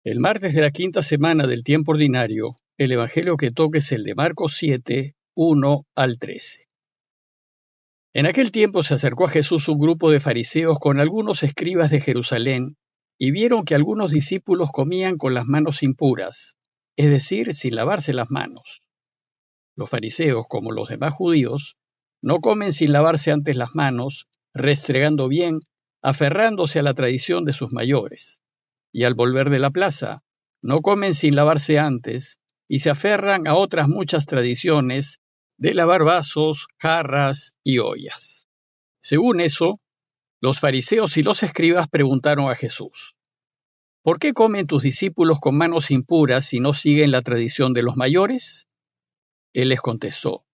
El martes de la quinta semana del tiempo ordinario, el evangelio que toca es el de Marcos 7, 1 al 13. En aquel tiempo se acercó a Jesús un grupo de fariseos con algunos escribas de Jerusalén y vieron que algunos discípulos comían con las manos impuras, es decir, sin lavarse las manos. Los fariseos, como los demás judíos, no comen sin lavarse antes las manos, restregando bien, aferrándose a la tradición de sus mayores. Y al volver de la plaza, no comen sin lavarse antes, y se aferran a otras muchas tradiciones de lavar vasos, jarras y ollas. Según eso, los fariseos y los escribas preguntaron a Jesús: ¿por qué comen tus discípulos con manos impuras si no siguen la tradición de los mayores? Él les contestó: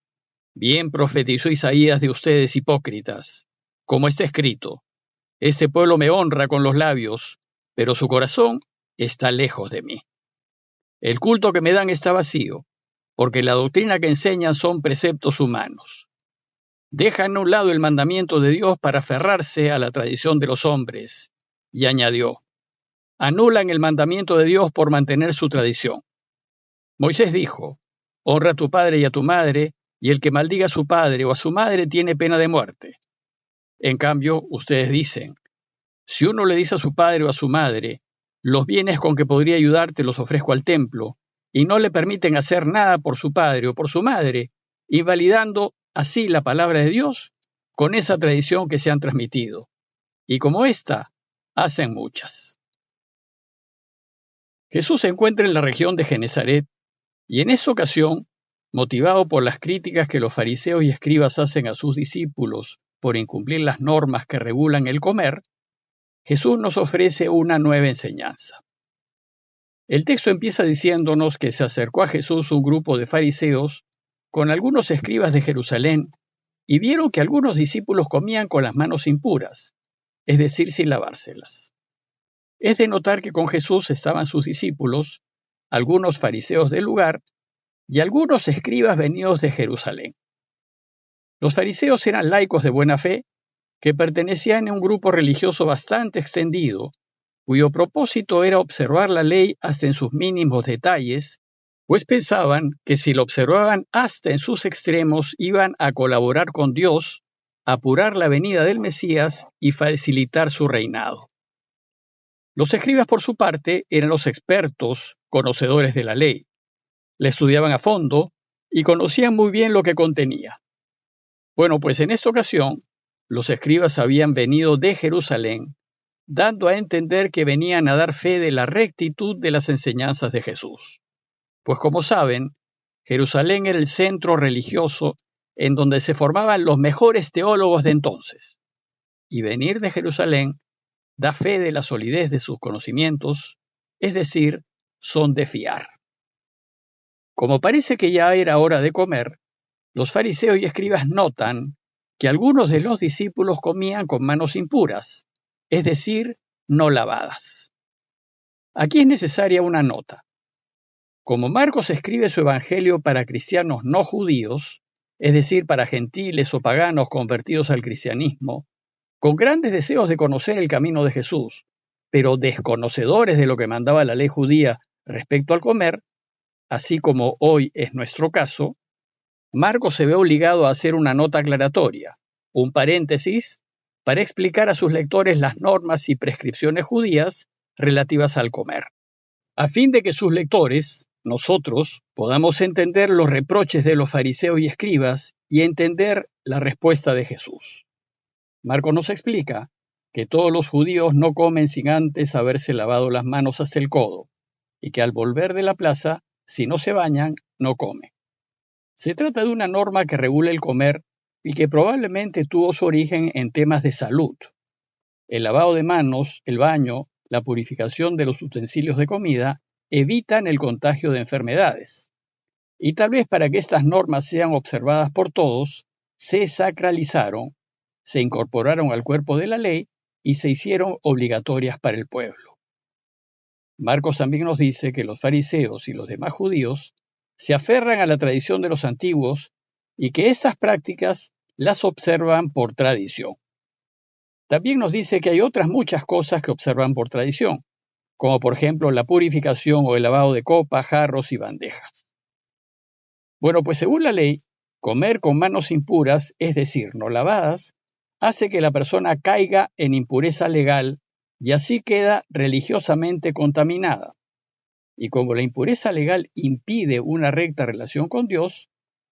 bien profetizó Isaías de ustedes, hipócritas. Como está escrito: este pueblo me honra con los labios, pero su corazón está lejos de mí. El culto que me dan está vacío, porque la doctrina que enseñan son preceptos humanos. Dejan a un lado el mandamiento de Dios para aferrarse a la tradición de los hombres. Y añadió: anulan el mandamiento de Dios por mantener su tradición. Moisés dijo: honra a tu padre y a tu madre, y el que maldiga a su padre o a su madre tiene pena de muerte. En cambio, ustedes dicen: si uno le dice a su padre o a su madre, los bienes con que podría ayudarte los ofrezco al templo, y no le permiten hacer nada por su padre o por su madre, invalidando así la palabra de Dios con esa tradición que se han transmitido. Y como esta, hacen muchas. Jesús se encuentra en la región de Genezaret, y en esa ocasión, motivado por las críticas que los fariseos y escribas hacen a sus discípulos por incumplir las normas que regulan el comer, Jesús nos ofrece una nueva enseñanza. El texto empieza diciéndonos que se acercó a Jesús un grupo de fariseos con algunos escribas de Jerusalén y vieron que algunos discípulos comían con las manos impuras, es decir, sin lavárselas. Es de notar que con Jesús estaban sus discípulos, algunos fariseos del lugar y algunos escribas venidos de Jerusalén. Los fariseos eran laicos de buena fe que pertenecían a un grupo religioso bastante extendido, cuyo propósito era observar la ley hasta en sus mínimos detalles, pues pensaban que si lo observaban hasta en sus extremos iban a colaborar con Dios, apurar la venida del Mesías y facilitar su reinado. Los escribas, por su parte, eran los expertos, conocedores de la ley. La estudiaban a fondo y conocían muy bien lo que contenía. Bueno, pues en esta ocasión, los escribas habían venido de Jerusalén, dando a entender que venían a dar fe de la rectitud de las enseñanzas de Jesús. Pues como saben, Jerusalén era el centro religioso en donde se formaban los mejores teólogos de entonces. Y venir de Jerusalén da fe de la solidez de sus conocimientos, es decir, son de fiar. Como parece que ya era hora de comer, los fariseos y escribas notan que algunos de los discípulos comían con manos impuras, es decir, no lavadas. Aquí es necesaria una nota. Como Marcos escribe su evangelio para cristianos no judíos, es decir, para gentiles o paganos convertidos al cristianismo, con grandes deseos de conocer el camino de Jesús, pero desconocedores de lo que mandaba la ley judía respecto al comer, así como hoy es nuestro caso, Marcos se ve obligado a hacer una nota aclaratoria, un paréntesis, para explicar a sus lectores las normas y prescripciones judías relativas al comer, a fin de que sus lectores, nosotros, podamos entender los reproches de los fariseos y escribas y entender la respuesta de Jesús. Marcos nos explica que todos los judíos no comen sin antes haberse lavado las manos hasta el codo, y que al volver de la plaza, si no se bañan, no comen. Se trata de una norma que regula el comer y que probablemente tuvo su origen en temas de salud. El lavado de manos, el baño, la purificación de los utensilios de comida evitan el contagio de enfermedades. Y tal vez para que estas normas sean observadas por todos, se sacralizaron, se incorporaron al cuerpo de la ley y se hicieron obligatorias para el pueblo. Marcos también nos dice que los fariseos y los demás judíos se aferran a la tradición de los antiguos y que estas prácticas las observan por tradición. También nos dice que hay otras muchas cosas que observan por tradición, como por ejemplo la purificación o el lavado de copas, jarros y bandejas. Bueno, pues según la ley, comer con manos impuras, es decir, no lavadas, hace que la persona caiga en impureza legal y así queda religiosamente contaminada. Y como la impureza legal impide una recta relación con Dios,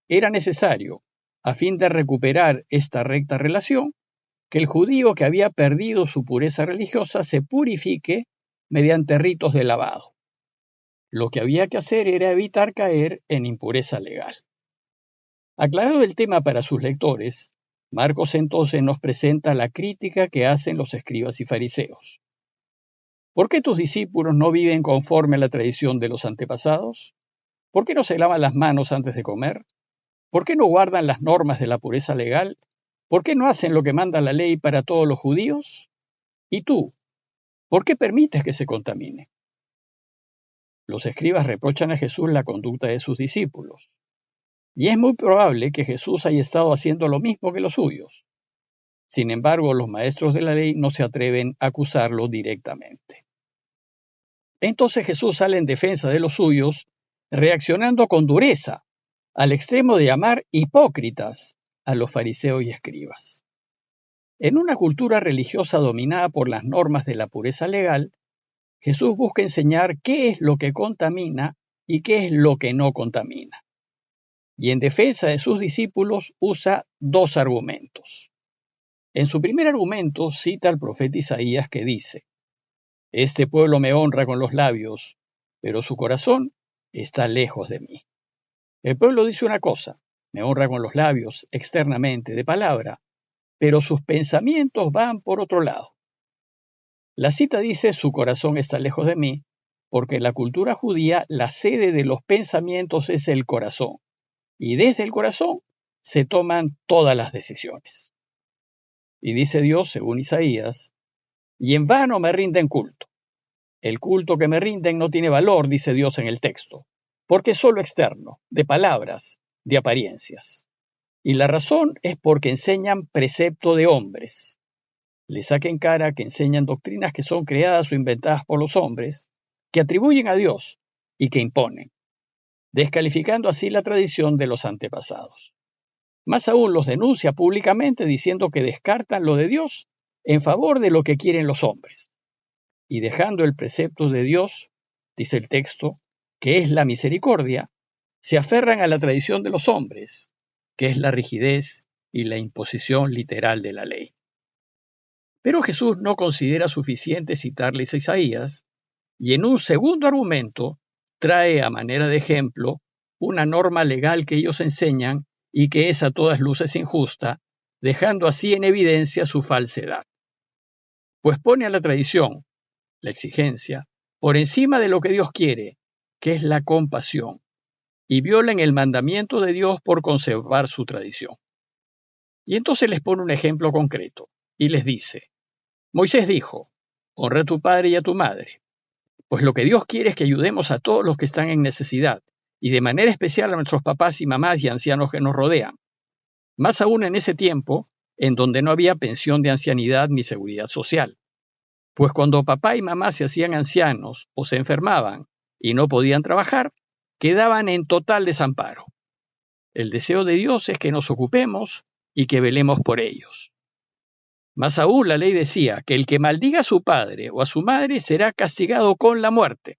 era necesario, a fin de recuperar esta recta relación, que el judío que había perdido su pureza religiosa se purifique mediante ritos de lavado. Lo que había que hacer era evitar caer en impureza legal. Aclarado el tema para sus lectores, Marcos entonces nos presenta la crítica que hacen los escribas y fariseos. ¿Por qué tus discípulos no viven conforme a la tradición de los antepasados? ¿Por qué no se lavan las manos antes de comer? ¿Por qué no guardan las normas de la pureza legal? ¿Por qué no hacen lo que manda la ley para todos los judíos? ¿Y tú? ¿Por qué permites que se contamine? Los escribas reprochan a Jesús la conducta de sus discípulos. Y es muy probable que Jesús haya estado haciendo lo mismo que los suyos. Sin embargo, los maestros de la ley no se atreven a acusarlo directamente. Entonces Jesús sale en defensa de los suyos, reaccionando con dureza, al extremo de llamar hipócritas a los fariseos y escribas. En una cultura religiosa dominada por las normas de la pureza legal, Jesús busca enseñar qué es lo que contamina y qué es lo que no contamina. Y en defensa de sus discípulos usa dos argumentos. En su primer argumento cita al profeta Isaías que dice: Este pueblo me honra con los labios, pero su corazón está lejos de mí. El pueblo dice una cosa, me honra con los labios, externamente, de palabra, pero sus pensamientos van por otro lado. La cita dice: su corazón está lejos de mí, porque en la cultura judía la sede de los pensamientos es el corazón, y desde el corazón se toman todas las decisiones. Y dice Dios, según Isaías, y en vano me rinden culto. El culto que me rinden no tiene valor, dice Dios en el texto, porque es solo externo, de palabras, de apariencias. Y la razón es porque enseñan precepto de hombres. Les saca en cara que enseñan doctrinas que son creadas o inventadas por los hombres, que atribuyen a Dios y que imponen, descalificando así la tradición de los antepasados. Más aún los denuncia públicamente diciendo que descartan lo de Dios en favor de lo que quieren los hombres. Y dejando el precepto de Dios, dice el texto, que es la misericordia, se aferran a la tradición de los hombres, que es la rigidez y la imposición literal de la ley. Pero Jesús no considera suficiente citarles a Isaías, y en un segundo argumento trae a manera de ejemplo una norma legal que ellos enseñan y que es a todas luces injusta, dejando así en evidencia su falsedad. Pues pone a la tradición, la exigencia, por encima de lo que Dios quiere, que es la compasión, y violan el mandamiento de Dios por conservar su tradición. Y entonces les pone un ejemplo concreto, y les dice: Moisés dijo, honra a tu padre y a tu madre. Pues lo que Dios quiere es que ayudemos a todos los que están en necesidad, y de manera especial a nuestros papás y mamás y ancianos que nos rodean. Más aún en ese tiempo, en donde no había pensión de ancianidad ni seguridad social. Pues cuando papá y mamá se hacían ancianos o se enfermaban y no podían trabajar, quedaban en total desamparo. El deseo de Dios es que nos ocupemos y que velemos por ellos. Más aún, la ley decía que el que maldiga a su padre o a su madre será castigado con la muerte.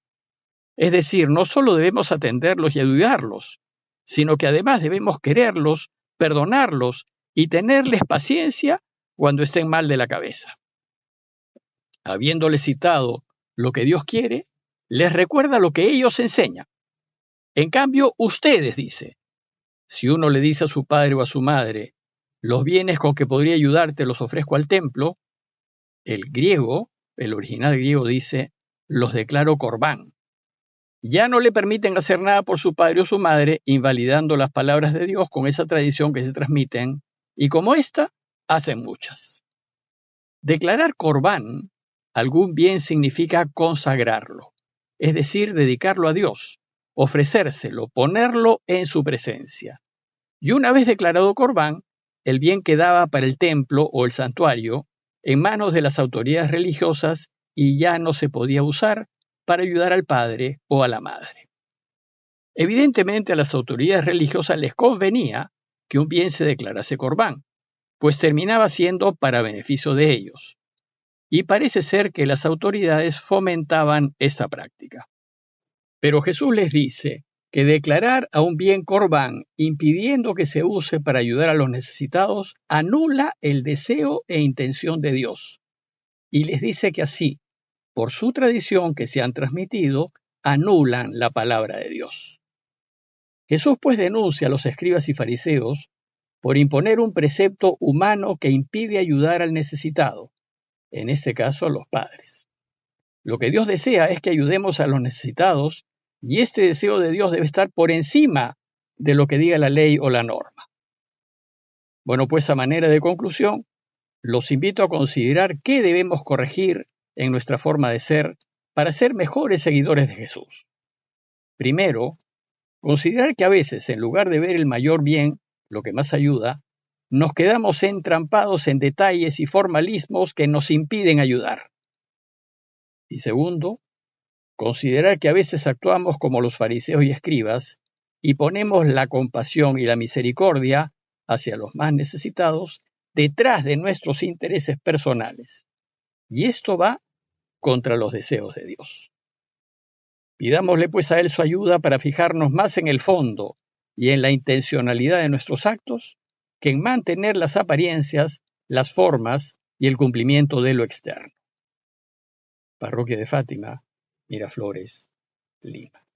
Es decir, no solo debemos atenderlos y ayudarlos, sino que además debemos quererlos, perdonarlos y tenerles paciencia cuando estén mal de la cabeza. Habiéndoles citado lo que Dios quiere, les recuerda lo que ellos enseñan. En cambio, ustedes, dice, si uno le dice a su padre o a su madre, los bienes con que podría ayudarte los ofrezco al templo, el original griego dice, los declaro corbán. Ya no le permiten hacer nada por su padre o su madre, invalidando las palabras de Dios con esa tradición que se transmiten, y como esta, hacen muchas. Declarar corbán, algún bien, significa consagrarlo, es decir, dedicarlo a Dios, ofrecérselo, ponerlo en su presencia. Y una vez declarado corbán, el bien quedaba para el templo o el santuario en manos de las autoridades religiosas y ya no se podía usar para ayudar al padre o a la madre. Evidentemente a las autoridades religiosas les convenía que un bien se declarase corbán, pues terminaba siendo para beneficio de ellos. Y parece ser que las autoridades fomentaban esta práctica. Pero Jesús les dice que declarar a un bien corbán impidiendo que se use para ayudar a los necesitados anula el deseo e intención de Dios. Y les dice que así, por su tradición que se han transmitido, anulan la palabra de Dios. Jesús pues denuncia a los escribas y fariseos por imponer un precepto humano que impide ayudar al necesitado, en este caso a los padres. Lo que Dios desea es que ayudemos a los necesitados y este deseo de Dios debe estar por encima de lo que diga la ley o la norma. Bueno, pues a manera de conclusión, los invito a considerar qué debemos corregir en nuestra forma de ser para ser mejores seguidores de Jesús. Primero, considerar que a veces, en lugar de ver el mayor bien, lo que más ayuda, nos quedamos entrampados en detalles y formalismos que nos impiden ayudar. Y segundo, considerar que a veces actuamos como los fariseos y escribas y ponemos la compasión y la misericordia hacia los más necesitados detrás de nuestros intereses personales. Y esto va contra los deseos de Dios. Pidámosle pues a Él su ayuda para fijarnos más en el fondo y en la intencionalidad de nuestros actos que en mantener las apariencias, las formas y el cumplimiento de lo externo. Parroquia de Fátima, Miraflores, Lima.